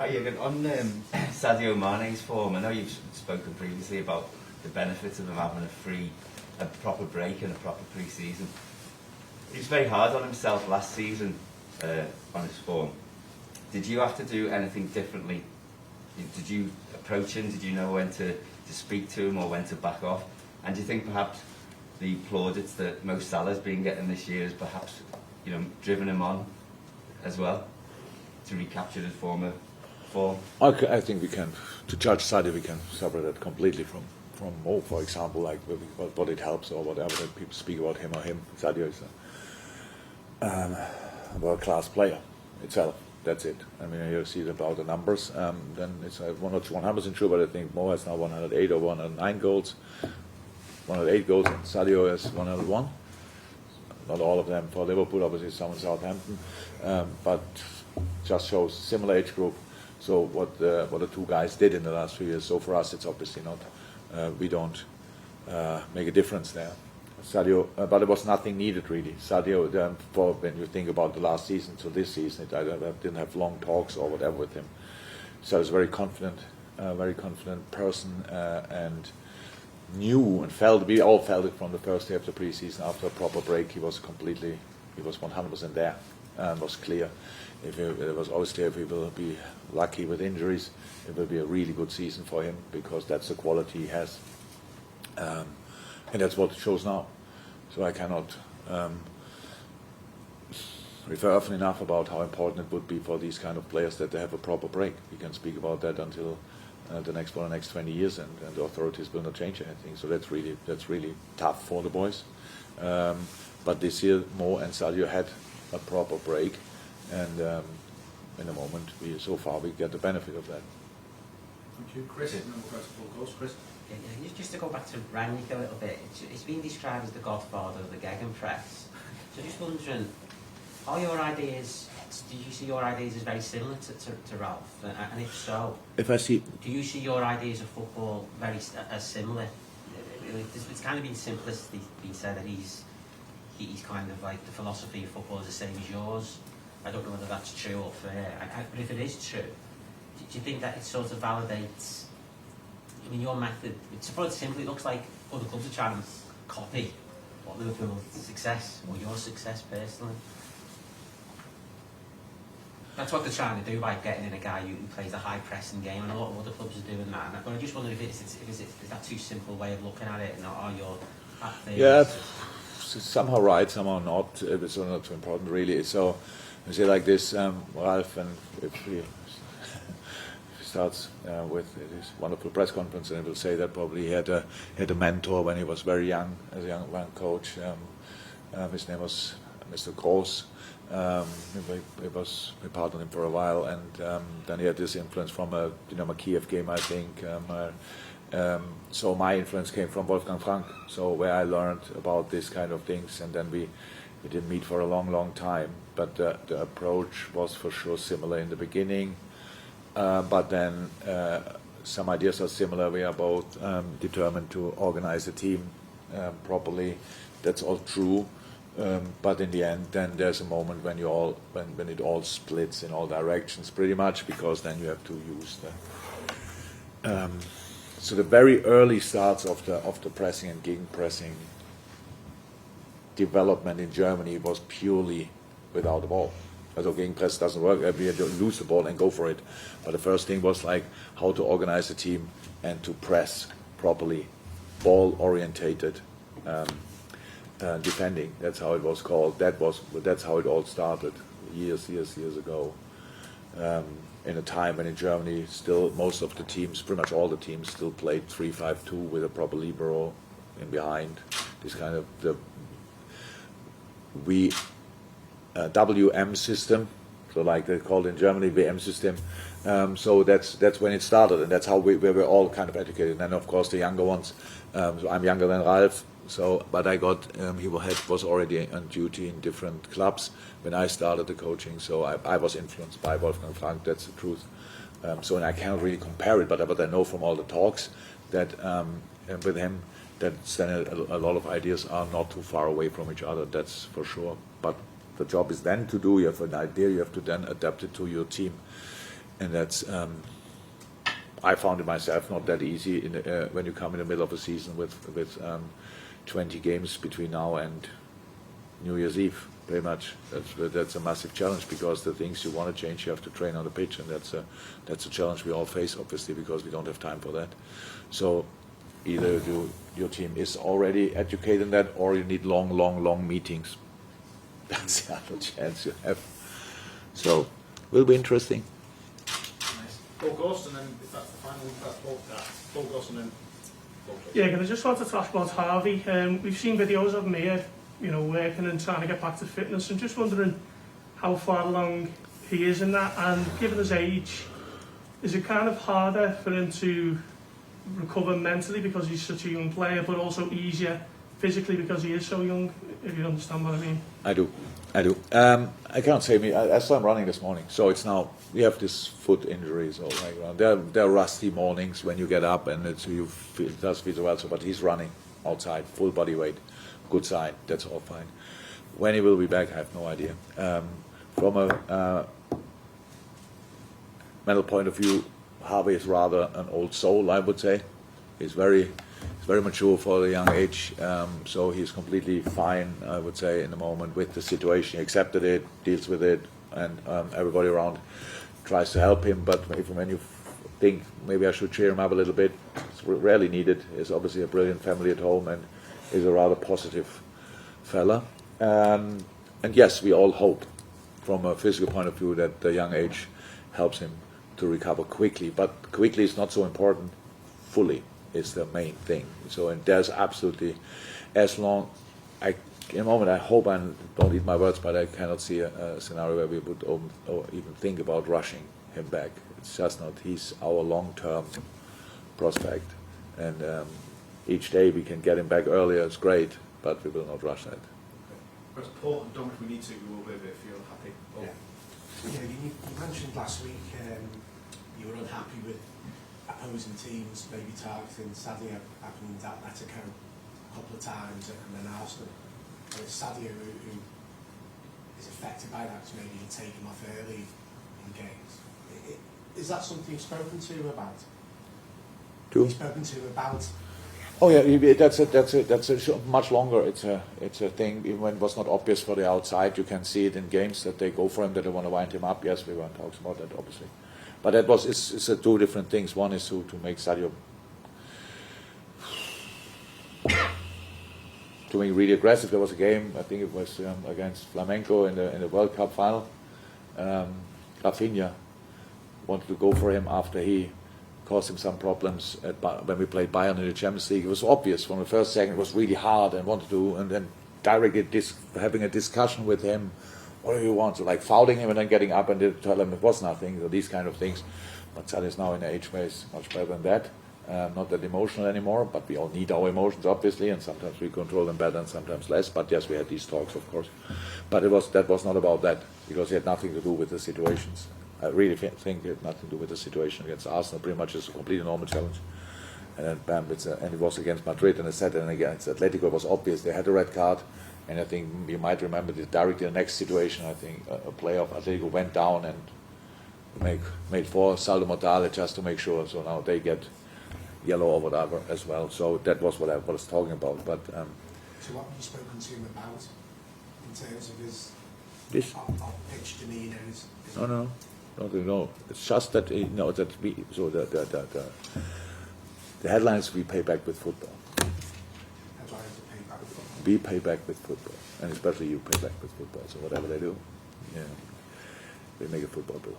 Hi Jurgen, on Sadio Mane's form, I know you've spoken previously about the benefits of him having a proper break and a proper pre-season. He was very hard on himself last season on his form. Did you have to do anything differently? Did you approach him? Did you know when to speak to him or when to back off? And do you think perhaps the plaudits that Mo Salah's been getting this year has perhaps, driven him on as well to recapture his former form? I think we can, to judge Sadio, we can separate it completely from Mo, for example, like what it helps or whatever that people speak about him or him. Sadio is a world-class player itself. That's it. I mean, you see about the numbers, then it's one or two 100% true, but I think Mo has now 108 or 109 goals, 108 goals, and Sadio has 101. Not all of them for Liverpool, obviously some in Southampton, but just shows similar age group. So what the two guys did in the last few years. So for us, it's obviously not. We don't make a difference there. Sadio, but it was nothing needed really. Sadio, for when you think about the last season to this season, I didn't have long talks or whatever with him. So I was a very confident person, and knew and felt. We all felt it from the first day of the preseason. After a proper break, he was 100% there, and was clear. It was always clear if he will be lucky with injuries, it will be a really good season for him because that's the quality he has. And that's what it shows now. So I cannot refer often enough about how important it would be for these kind of players that they have a proper break. We can speak about that until the next 20 years, and the authorities will not change anything. So that's really tough for the boys. But this year, Mo and Sadio had a proper break, and in a moment, so far we get the benefit of that. Thank you, Chris. And then we'll go to Paul Coles. Chris. Just to go back to Rangnick a little bit, it's been described as the godfather of the gegenpress. So just wondering, do you see your ideas as very similar to Ralph? And if so, do you see your ideas of football as similar? It's kind of been simplistically been said that he's kind of like the philosophy of football is the same as yours. I don't know whether that's true or fair. But if it is true, do you think that it sort of validates? I mean, your method, it's simply, it looks like other clubs are trying to copy what Liverpool's success, or your success personally. That's what they're trying to do by getting in a guy who plays a high pressing game, and a lot of other clubs are doing that. But I just wonder if is that too simple way of looking at it, and are your theories? Yeah, somehow right, somehow not. It's not too important really. So you say like this, Ralph, and if he starts with his wonderful press conference, and he will say that probably he had a mentor when he was very young, as a young coach. His name was Mr. Gross. We partnered him for a while, and then he had this influence from a Kiev game, I think. So my influence came from Wolfgang Frank, so where I learned about this kind of things, and then we didn't meet for a long time, but the approach was for sure similar in the beginning. But then some ideas are similar. We are both determined to organize a team properly. That's all true. But in the end, then there's a moment when when it all splits in all directions, pretty much, because then you have to use the. So the very early starts of the pressing and gegenpressing development in Germany was purely without the ball. Also gegenpress doesn't work. We had to lose the ball and go for it. But the first thing was like how to organize a team and to press properly, ball-orientated defending. That's how it was called. That's how it all started years ago. In a time when in Germany still most of the teams, pretty much all the teams, still played 3-5-2 with a proper libero in behind. This kind of WM system, so like they called in Germany WM system. So that's when it started, and that's how we were all kind of educated. And then of course the younger ones. So I'm younger than Ralph. So, but I got he was already on duty in different clubs when I started the coaching. So I was influenced by Wolfgang Frank. That's the truth. So and I cannot really compare it, but I know from all the talks that with him that a lot of ideas are not too far away from each other. That's for sure. But the job is then to do. You have an idea. You have to then adapt it to your team. and that's I found it myself not that easy when you come in the middle of a season with 20 games between now and New Year's Eve. Pretty much, that's a massive challenge, because the things you want to change, you have to train on the pitch, and that's a challenge we all face, obviously, because we don't have time for that. So either your team is already educated in that, or you need long meetings. That's the other chance you have. So will be interesting. Nice. Paul Ghost, and then if that's the final, that's Paul Ghost, and then Paul Ghost. Yeah, I just wanted to ask about Harvey. We've seen videos of him here, working and trying to get back to fitness. I'm just wondering how far along he is in that, and given his age, is it kind of harder for him to recover mentally because he's such a young player, but also easier physically because he is so young, if you understand what I mean? I do. I can't say I saw him running this morning, so it's now, we have this foot injury, so like, there are rusty mornings when you get up and it does feel well, so, but he's running outside, full body weight, good sign, that's all fine. When he will be back, I have no idea. From a mental point of view, Harvey is rather an old soul, I would say. He's very mature for the young age, so he's completely fine, I would say, in the moment with the situation. He accepted it, deals with it, and everybody around tries to help him. But when you think maybe I should cheer him up a little bit, it's rarely needed. He's obviously a brilliant family at home and is a rather positive fella. And yes, we all hope, from a physical point of view, that the young age helps him to recover quickly. But quickly is not so important. Fully is the main thing. So, and there's absolutely, as long, in a moment I hope, I don't eat my words, but I cannot see a scenario where we would or even think about rushing him back. It's just not, he's our long-term prospect. And each day we can get him back earlier, it's great, but we will not rush that. Whereas Paul, I don't know if we need to, we will be if you're happy. Paul. Yeah, you mentioned last week you were unhappy with opposing teams maybe targeting Sadio and Atletico a couple of times, and then Arsenal. And it's Sadio who is affected by that, so maybe you take him off early in games. Is that something you've spoken to about? You've spoken to about? Oh yeah, that's a much longer. It's a thing. Even when it was not obvious for the outside, you can see it in games that they go for him, that they want to wind him up. Yes, we weren't talking about that, obviously. But that it's two different things. One is to make Sadio to make really aggressive. There was a game, I think it was against Flamengo in the World Cup final. Rafinha wanted to go for him after he caused him some problems when we played Bayern in the Champions League. It was obvious from the first second. It was really hard and wanted to, and then directly having a discussion with him. What do you want? So like fouling him and then getting up and tell him it was nothing. So these kind of things. But Sadio is now in an age where he's much better than that. Not that emotional anymore, but we all need our emotions, obviously, and sometimes we control them better and sometimes less. But yes, we had these talks, of course. But that was not about that, because it had nothing to do with the situations. I really think it had nothing to do with the situation against Arsenal. Pretty much it's a completely normal challenge. And then bam, and it was against Madrid, and I said, and against Atletico, it was obvious. They had a red card. And I think you might remember this directly in the next situation. I think a player of Atletico went down and made for Saldo Mortale just to make sure. So now they get yellow or whatever as well. So that was what I was talking about. But so what have you spoken to him about in terms of his off-pitch demeanour? No. It's just that that we the headlines we pay back with football. We pay back with football, and especially you pay back with football. So whatever they do, we make a football bill.